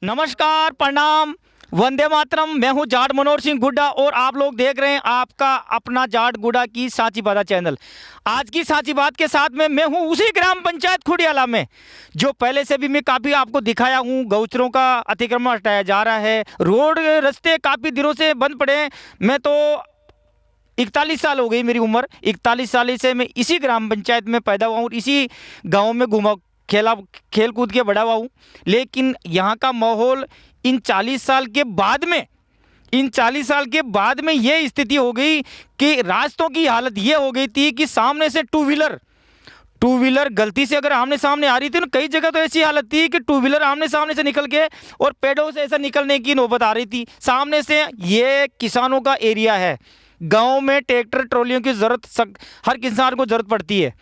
नमस्कार, प्रणाम, वंदे मातरम। मैं हूं जाट मनोहर सिंह गुड्डा और आप लोग देख रहे हैं आपका अपना जाट गुड्डा की सांची बात चैनल। आज की सांची बात के साथ में मैं हूं उसी ग्राम पंचायत खुडियाला में जो पहले से भी मैं काफ़ी आपको दिखाया हूं। गौचरों का अतिक्रमण हटाया जा रहा है, रोड रास्ते काफ़ी दिनों से बंद पड़े हैं। मैं तो 41 साल हो गई मेरी उम्र, 41 साल से मैं इसी ग्राम पंचायत में पैदा हुआ हूँ और इसी गाँव में घूमा खेल कूद के बड़ा हुआ हूँ। लेकिन यहाँ का माहौल इन 40 साल के बाद में ये स्थिति हो गई कि रास्तों की हालत ये हो गई थी कि सामने से टू व्हीलर गलती से अगर आमने सामने आ रही थी ना, कई जगह तो ऐसी हालत थी कि टू व्हीलर आमने सामने से निकल के और पेड़ों से ऐसा निकलने की नौबत आ रही थी सामने से। ये किसानों का एरिया है, गाँव में ट्रैक्टर ट्रॉलियों की ज़रूरत हर किसान को ज़रूरत पड़ती है।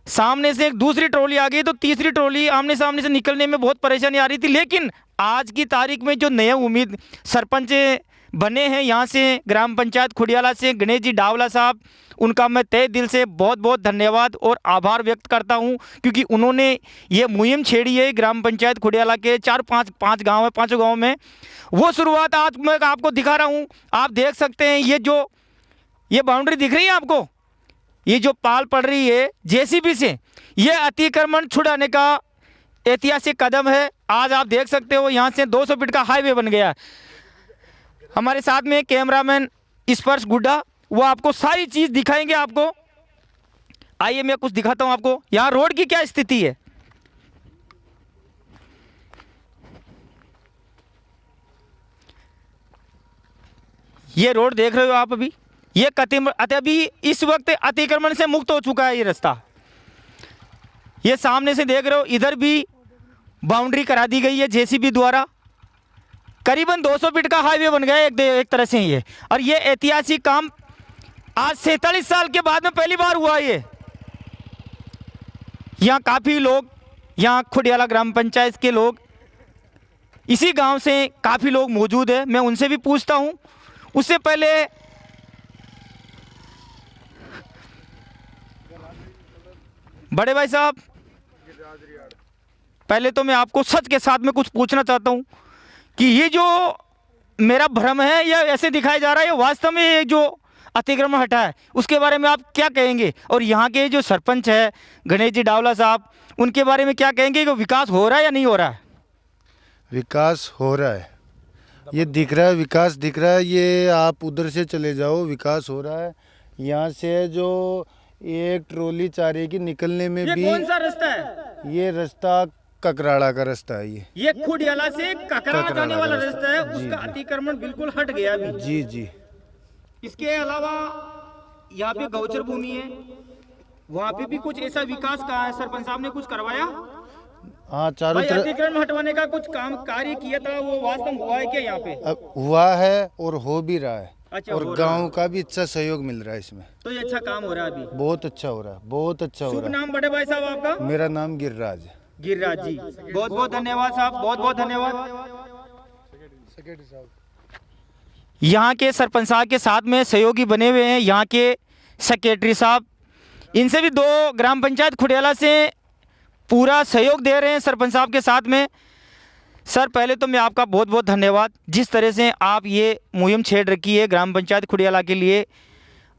सामने से एक दूसरी ट्रॉली आ गई तो तीसरी ट्रॉली आमने सामने से निकलने में बहुत परेशानी आ रही थी। लेकिन आज की तारीख में जो नए उम्मीद सरपंच बने हैं यहाँ से ग्राम पंचायत खुडियाला से, गणेश जी डावला साहब, उनका मैं तहे दिल से बहुत बहुत धन्यवाद और आभार व्यक्त करता हूँ, क्योंकि उन्होंने ये मुहिम छेड़ी है ग्राम पंचायत खुडियाला के पाँच गाँव है, पाँचों गाँव में। वो शुरुआत आज मैं आपको दिखा रहा हूँ। आप देख सकते हैं ये बाउंड्री दिख रही है आपको, ये जो पाल पड़ रही है जेसीबी से, ये अतिक्रमण छुड़ाने का ऐतिहासिक कदम है। आज आप देख सकते हो यहाँ से 200 फीट का हाईवे बन गया। हमारे साथ में कैमरामैन स्पर्श गुड्डा, वो आपको सारी चीज़ दिखाएंगे आपको। आइए मैं कुछ दिखाता हूँ आपको यहाँ रोड की क्या स्थिति है। ये रोड देख रहे हो आप, अभी ये अभी इस वक्त अतिक्रमण से मुक्त हो चुका है ये रास्ता। ये सामने से देख रहे हो, इधर भी बाउंड्री करा दी गई है जेसीबी द्वारा। करीबन 200 फीट का हाईवे बन गया एक तरह से ये। और ये ऐतिहासिक काम आज 47 साल के बाद में पहली बार हुआ। ये यहाँ काफ़ी लोग, यहाँ खुडियाला ग्राम पंचायत के लोग, इसी गांव से काफ़ी लोग मौजूद है। मैं उनसे भी पूछता हूँ। उससे पहले बड़े भाई साहब, पहले तो मैं आपको सच के साथ में कुछ पूछना चाहता हूं कि ये जो मेरा भ्रम है या ऐसे दिखाया जा रहा है, ये वास्तव में ये जो अतिक्रमण हटा है उसके बारे में आप क्या कहेंगे? और यहाँ के जो सरपंच है गणेश जी डावला साहब, उनके बारे में क्या कहेंगे कि विकास हो रहा है या नहीं हो रहा है? विकास हो रहा है, ये दिख रहा है, विकास दिख रहा है। ये आप उधर से चले जाओ, विकास हो रहा है। यहाँ से जो एक ट्रॉली चारे की निकलने में भी, कौन सा रास्ता है? ये रास्ता ककराड़ा का रास्ता है। ये खुडियाला से ककराड़ा जाने वाला रास्ता है, उसका अतिक्रमण बिल्कुल हट गया अभी। जी जी। इसके अलावा यहाँ पे गौचर भूमि है, वहाँ पे भी कुछ ऐसा विकास का है, सरपंच साहब ने कुछ करवाया? हाँ, चारों तरफ अतिक्रमण हटवाने का कुछ काम कार्य किया था, वो वास्तव हुआ है क्या यहाँ पे? अब हुआ है और हो भी रहा है। अच्छा, और गांव का भी अच्छा सहयोग मिल रहा है इसमें, तो ये अच्छा काम हो रहा है अभी। बहुत अच्छा हो रहा है, बहुत अच्छा हो शुभ रहा है। नाम बड़े भाई साहब आपका? मेरा नाम गिरिराज है। गिरिराज जी, बहुत बहुत धन्यवाद साहब, बहुत बहुत धन्यवाद। यहाँ के सरपंच साहब के साथ में सहयोगी बने हुए हैं यहाँ के सेक्रेटरी साहब, इनसे भी 2 ग्राम पंचायत खुडियाला से पूरा सहयोग दे रहे हैं सरपंच साहब के साथ में। सर, पहले तो मैं आपका बहुत बहुत धन्यवाद, जिस तरह से आप ये मुहिम छेड़ रखी है ग्राम पंचायत खुडियाला के लिए,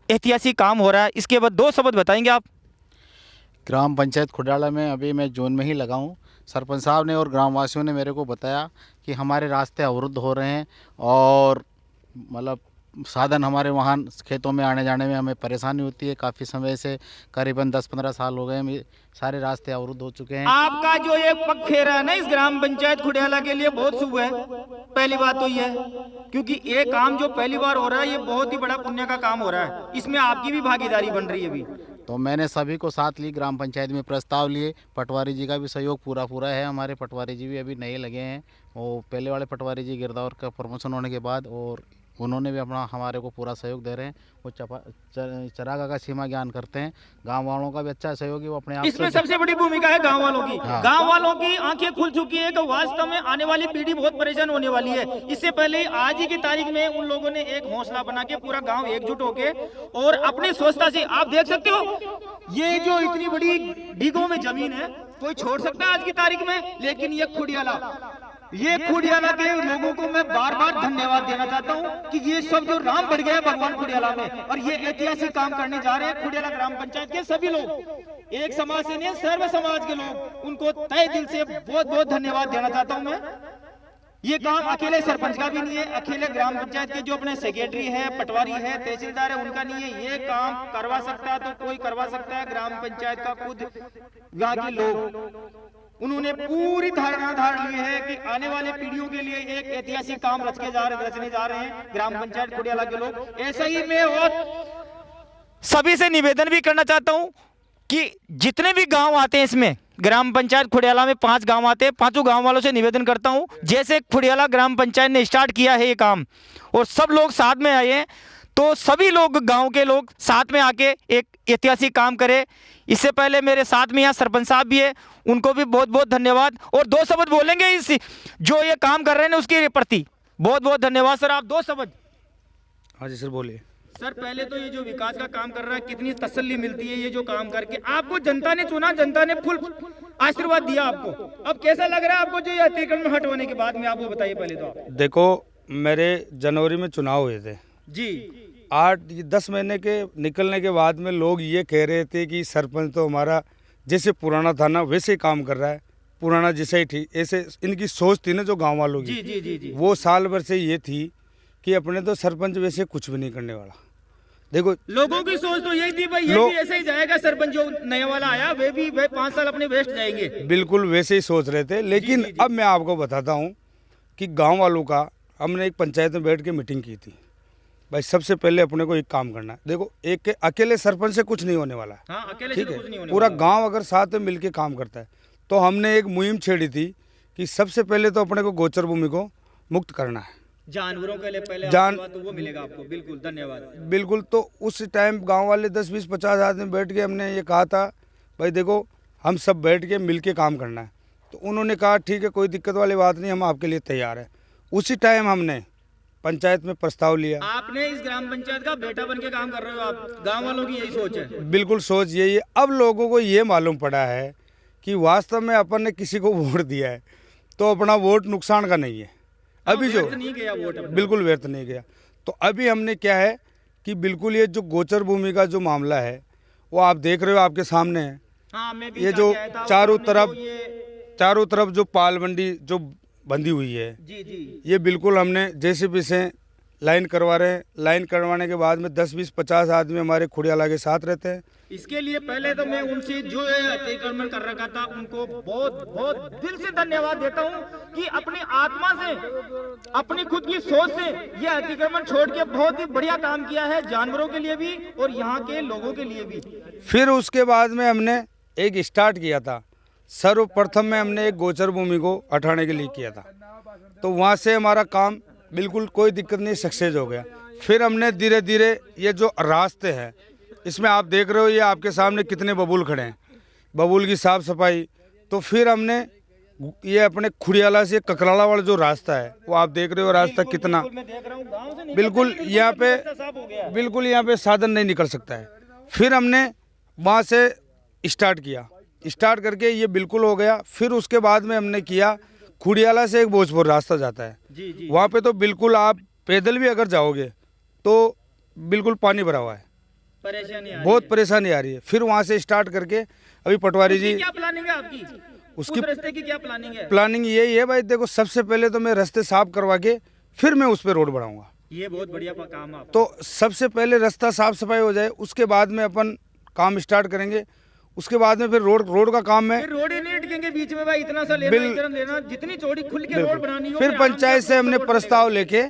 ऐतिहासिक काम हो रहा है। इसके बाद 2 शब्द बताएंगे आप? ग्राम पंचायत खुडियाला में अभी मैं जून में ही लगा हूँ। सरपंच साहब ने और ग्रामवासियों ने मेरे को बताया कि हमारे रास्ते अवरुद्ध हो रहे हैं और मतलब साधन हमारे वाहन खेतों में आने जाने में हमें परेशानी होती है। काफ़ी समय से करीबन 10-15 साल हो गए सारे रास्ते अवरुद्ध हो चुके हैं। आपका जो ये पग फेरा है ना इस ग्राम पंचायत खुडियाला के लिए बहुत शुभ है। पहली बात तो ये है, क्योंकि ये काम जो पहली बार हो रहा है ये बहुत ही बड़ा पुण्य का काम हो रहा है, इसमें आपकी भी भागीदारी बन रही है अभी। तो मैंने सभी को साथ ली, ग्राम पंचायत में प्रस्ताव लिए। पटवारी जी का भी सहयोग पूरा है। हमारे पटवारी जी भी अभी नए लगे हैं, वो पहले वाले पटवारी जी गिरदावर का प्रमोशन होने के बाद, और उन्होंने भी अपना हमारे को पूरा सहयोग दे रहे हैं। वो चरागा का सीमा ज्ञान करते हैं। गांव वालों का भी अच्छा सहयोग है। वो अपने आप इसमें सबसे बड़ी भूमिका है गांव वालों की। हाँ। गांव वालों की आंखें खुल चुकी है कि वास्तव में आने वाली पीढ़ी बहुत परेशान होने वाली है। इससे पहले आज ही की तारीख में उन लोगों ने एक हौसला बना के पूरा गांव एकजुट होके और अपनी स्वच्छता से, आप देख सकते हो ये जो इतनी बड़ी डीगों में जमीन है कोई छोड़ सकता है आज की तारीख में, लेकिन ये खुडियाला ये खुडियाला के लोगों को मैं बार बार धन्यवाद देना चाहता हूं कि ये सब जो राम बढ़ गया भगवान खुडियाला में, और ये ऐतिहासिक काम करने जा रहे हैं खुडियाला ग्राम पंचायत के सभी लोग, एक समाज से नहीं सर्व समाज के लोग, उनको तहे दिल से बहुत बहुत धन्यवाद देना चाहता हूं मैं। ये काम अकेले सरपंच का भी नहीं है, अकेले ग्राम पंचायत के जो अपने सेक्रेटरी है, पटवारी है, तहसीलदार है, उनका नहीं है। ये काम करवा सकता है तो कोई करवा सकता है, ग्राम पंचायत का खुद यहाँ के लोग, उन्होंने पूरी धारणा धार ली है कि आने वाले पीढ़ियों के लिए एक ऐतिहासिक काम रचने जा रहे हैं ग्राम पंचायत खुडियाला के लोग। ऐसा ही मैं और सभी से निवेदन भी करना चाहता हूं कि जितने भी गांव आते हैं इसमें, ग्राम पंचायत खुडियाला में 5 गांव आते हैं, 5 गांव वालों से निवेदन करता हूं, जैसे खुडियाला ग्राम पंचायत ने स्टार्ट किया है ये काम और सब लोग साथ में आए हैं, तो सभी लोग गांव के लोग साथ में आके एक ऐतिहासिक काम करें। इससे पहले मेरे साथ में यहाँ सरपंच साहब भी है, उनको भी बहुत बहुत धन्यवाद, और 2 शब्द बोलेंगे इस जो ये काम कर रहे हैं उसके प्रति। बहुत बहुत धन्यवाद सर। आप 2 शब्द। हाँ जी सर बोलिए। सर पहले तो ये जो विकास का काम कर रहा है, कितनी तसल्ली मिलती है ये जो काम करके। आपको जनता ने चुना, जनता ने फुल आशीर्वाद दिया आपको, अब कैसा लग रहा है आपको जो ये अतिक्रमण हटवाने के बाद में? आपको बताइए पहले तो। देखो मेरे जनवरी में चुनाव हुए थे जी, 8-10 महीने के निकलने के बाद में लोग ये कह रहे थे कि सरपंच तो हमारा जैसे पुराना था ना वैसे ही काम कर रहा है, पुराना जैसे ही ठीक, ऐसे इनकी सोच थी ना जो गांव वालों की। जी जी जी जी। वो साल भर से ये थी कि अपने तो सरपंच वैसे कुछ भी नहीं करने वाला। देखो लोगों की सोच तो यही थी भाई, ये भी ऐसे ही जाएगा, सरपंच जो नया वाला आया वे भी 5 साल अपने वेस्ट जाएंगे। बिल्कुल वैसे ही सोच रहे थे, लेकिन जी, जी, जी। अब मैं आपको बताता हूँ कि गांव वालों का हमने एक पंचायत में बैठ के मीटिंग की थी। भाई सबसे पहले अपने को एक काम करना है। देखो एक अकेले सरपंच से कुछ नहीं होने वाला है, हाँ, अकेले ठीक से है, कुछ नहीं होने पूरा वाला। गांव अगर साथ में मिलके काम करता है तो हमने एक मुहिम छेड़ी थी कि सबसे पहले तो अपने को गोचर भूमि को मुक्त करना है, जानवरों के लिए पहले जान- तो वो मिलेगा आपको। बिल्कुल धन्यवाद। बिल्कुल। तो उस टाइम गांव वाले 10-20-50 आदमी बैठ के हमने ये कहा था भाई देखो हम सब बैठ के मिल के काम करना है। तो उन्होंने कहा ठीक है कोई दिक्कत वाली बात नहीं, हम आपके लिए तैयार है। उसी टाइम हमने पंचायत में प्रस्ताव लिया। आपने इस ग्राम पंचायत का बेटा बन के काम कर रहे हो आप, गांव वालों की यही सोच है। बिल्कुल सोच यही है। अब लोगों को ये मालूम पड़ा है कि वास्तव में अपन ने किसी को वोट दिया है तो अपना वोट नुकसान का नहीं है। अभी जो व्यर्थ नहीं गया वोट अपना। बिल्कुल व्यर्थ नहीं गया। तो अभी हमने क्या है कि बिल्कुल ये जो गोचर भूमि का जो मामला है वो आप देख रहे हो आपके सामने है। हाँ, मैं भी ये जाके जो आया था, चारों उन्होंने तरफ तो ये- चारों तरफ जो पाल मंडी जो बंधी हुई है, जी जी ये बिल्कुल हमने जेसीबी से लाइन करवा रहे हैं। लाइन करवाने के बाद में 10-20-50 आदमी हमारे खुडियाला के साथ रहते हैं। इसके लिए पहले तो मैं उनसे जो ये अतिक्रमण कर रखा था उनको बहुत बहुत दिल से धन्यवाद देता हूं कि अपनी आत्मा से, अपनी खुद की सोच से ये अतिक्रमण छोड़ के बहुत ही बढ़िया काम किया है, जानवरों के लिए भी और यहाँ के लोगों के लिए भी। फिर उसके बाद में हमने एक स्टार्ट किया था, सर्वप्रथम में हमने एक गोचर भूमि को हटाने के लिए किया था। तो वहाँ से हमारा काम बिल्कुल कोई दिक्कत नहीं सक्सेस हो गया। फिर हमने धीरे धीरे ये जो रास्ते हैं इसमें आप देख रहे हो ये आपके सामने कितने बबूल खड़े हैं, बबूल की साफ सफाई। तो फिर हमने ये अपने खुडियाला से ककराला वाला जो रास्ता है वो आप देख रहे हो रास्ता कितना मैं देख रहा हूँ गाँव से निकलते बिल्कुल ही यहाँ पे रास्ता साफ हो गया। बिल्कुल यहाँ पे साधन नहीं निकल सकता है। फिर हमने वहाँ से स्टार्ट किया, स्टार्ट करके ये बिल्कुल हो गया। फिर उसके बाद में हमने किया खुडियाला से एक भोजपुर रास्ता जाता है, जी जी। वहाँ पे तो बिल्कुल आप पैदल भी अगर जाओगे तो बिल्कुल पानी भरा हुआ है, परेशानी आ रही बहुत है। परेशानी आ रही है। फिर वहाँ से स्टार्ट करके अभी पटवारी उसकी जी क्या प्लानिंग है आपकी? उसकी उस रास्ते की क्या प्लानिंग है? प्लानिंग यही है भाई देखो सबसे पहले तो मैं रास्ते साफ करवा के फिर मैं उस पर रोड बढ़ाऊंगा। ये बहुत बढ़िया काम है आपका। तो सबसे पहले रास्ता साफ सफाई हो जाए उसके बाद में अपन काम स्टार्ट करेंगे। उसके बाद में फिर रोड का काम है। फिर रोड ही नहीं अटकेंगे बीच में भाई, इतना सा लेना बिल- इतना लेना, जितनी चौड़ी खुल के रोड बनानी हो। फिर फिर आराम पंचायत से हमने रोड प्रस्ताव लेके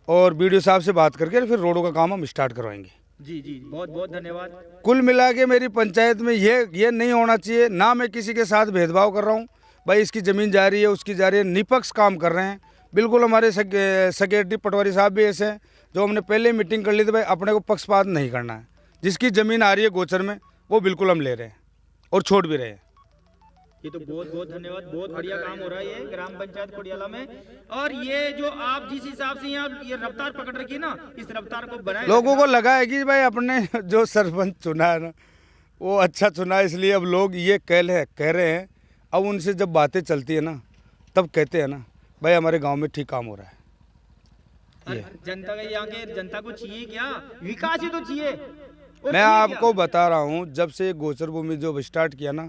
और बीडीओ साहब से बात करके फिर रोडों का काम हम स्टार्ट करवाएंगे। बनेगा। जी जी, बहुत बहुत धन्यवाद। कुल मिला के मेरी पंचायत में ये नहीं होना चाहिए, ना मैं किसी के साथ भेदभाव कर रहा हूँ। भाई इसकी ज़मीन जा रही है उसकी जा रही है, निष्पक्ष काम कर रहे हैं बिल्कुल। हमारे सेक्रेटरी पटवारी साहब भी ऐसे हैं जो हमने पहले मीटिंग कर ली थी भाई अपने को पक्षपात नहीं करना है। जिसकी ज़मीन आ रही है गोचर में वो बिल्कुल हम ले रहे हैं और छोड़ भी रहे हैं। ये तो बहुत बहुत धन्यवाद, बहुत बढ़िया काम हो रहा है ये ग्राम पंचायत खुडियाला में। और ये जो आप जिस हिसाब से यहाँ ये रफ्तार पकड़ रखी है ना, इस रफ्तार को बनाए लोगों को लगा है कि भाई अपने जो सरपंच चुना है ना वो अच्छा चुना है, इसलिए अब लोग ये कह रहे हैं। अब उनसे जब बातें चलती है ना तब कहते हैं ना भाई हमारे गांव में ठीक काम हो रहा है। ये जनता का, यहाँ के जनता को चाहिए क्या? विकास ही तो चाहिए। और मैं चाहिए आपको बता रहा हूँ, जब से गोचर भूमि जो स्टार्ट किया ना,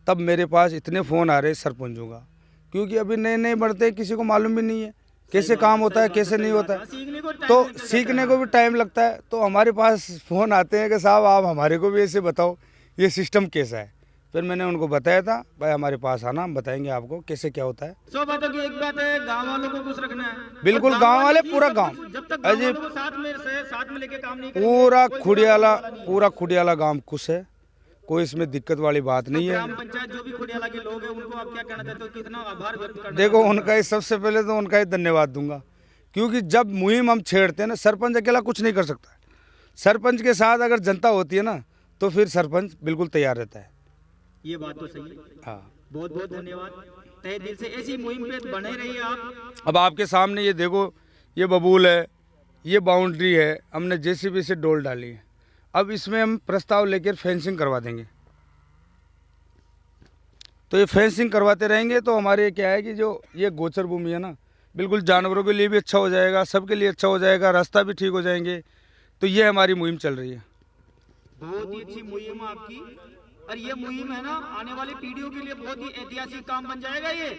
तब मेरे पास इतने फ़ोन आ रहे सरपंचों का, क्योंकि अभी नए नए बढ़ते, किसी को मालूम भी नहीं है कैसे काम होता है, कैसे नहीं होता है, सीखने को तो सीखने को भी टाइम लगता है। तो हमारे पास फ़ोन आते हैं कि साहब आप हमारे को भी ऐसे बताओ ये सिस्टम कैसा है। फिर मैंने उनको बताया था, भाई हमारे पास आना, हम बताएंगे आपको कैसे क्या होता है। सौ बातों की एक बात है, गांव वालों को खुश रखना है। बिल्कुल, और गांव वाले की पूरा सब गांव, कुछ, जब तक गांव वालों को साथ में लेके काम नहीं करेंगे, पूरा कोई खुडियाला, बड़ा नहीं है। पूरा खुडियाला गांव खुश है, कोई इसमें दिक्कत वाली बात नहीं है। ग्राम पंचायत जो भी खुडियाला के लोग हैं, उनको आप क्या कहना चाहते हो? कितना आभार व्यक्त करना देखो, उनका ही सबसे पहले तो उनका ही धन्यवाद दूंगा, क्योंकि जब मुहिम हम छेड़ते हैं ना, सरपंच अकेला कुछ नहीं कर सकता। सरपंच के साथ अगर जनता होती है ना, तो फिर सरपंच बिल्कुल तैयार रहता है। ये बात तो सही है। हाँ, बहुत बहुत धन्यवाद, तहे दिल से ऐसी मुहिम पे बने रहिए आप। अब आपके सामने ये देखो, ये बबूल है, ये बाउंड्री है, हमने जेसीबी से डोल डाली है। अब इसमें हम प्रस्ताव लेकर फेंसिंग करवा देंगे। तो ये फेंसिंग करवाते रहेंगे तो हमारे क्या है कि जो ये गोचर भूमि है ना, बिल्कुल जानवरों के लिए भी अच्छा हो जाएगा, सबके लिए अच्छा हो जाएगा, रास्ता भी ठीक हो जाएंगे। तो ये हमारी मुहिम चल रही है। बहुत ही अच्छी मुहिम है आपकी, और ये मुहिम है ना, आने वाली पीढ़ियों के लिए बहुत ही ऐतिहासिक काम बन जाएगा। ये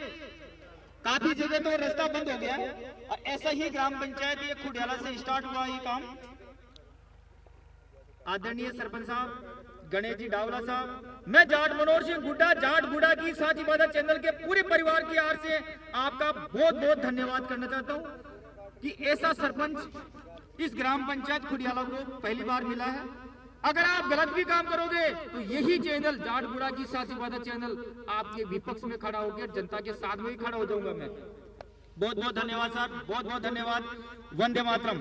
काफी जगह तो रास्ता बंद हो गया है, और ऐसा ही ग्राम पंचायत ये खुडियाला से स्टार्ट हुआ ये काम। आदरणीय सरपंच साहब गणेश जी डावला साहब, मैं जाट मनोहर सिंह गुड्डा, जाट गुड्डा की साथ इबादत चैनल के पूरे परिवार की ओर से आपका बहुत बहुत धन्यवाद करना चाहता हूं कि ऐसा सरपंच इस ग्राम पंचायत खुडियाला को पहली बार मिला है। अगर आप गलत भी काम करोगे तो यही चैनल, जाट गुड्डा की साथ इबादत चैनल, आपके विपक्ष में खड़ा होकर जनता के साथ में ही खड़ा हो जाऊंगा मैं। बहुत बहुत धन्यवाद साहब, बहुत बहुत धन्यवाद। वंदे मातरम।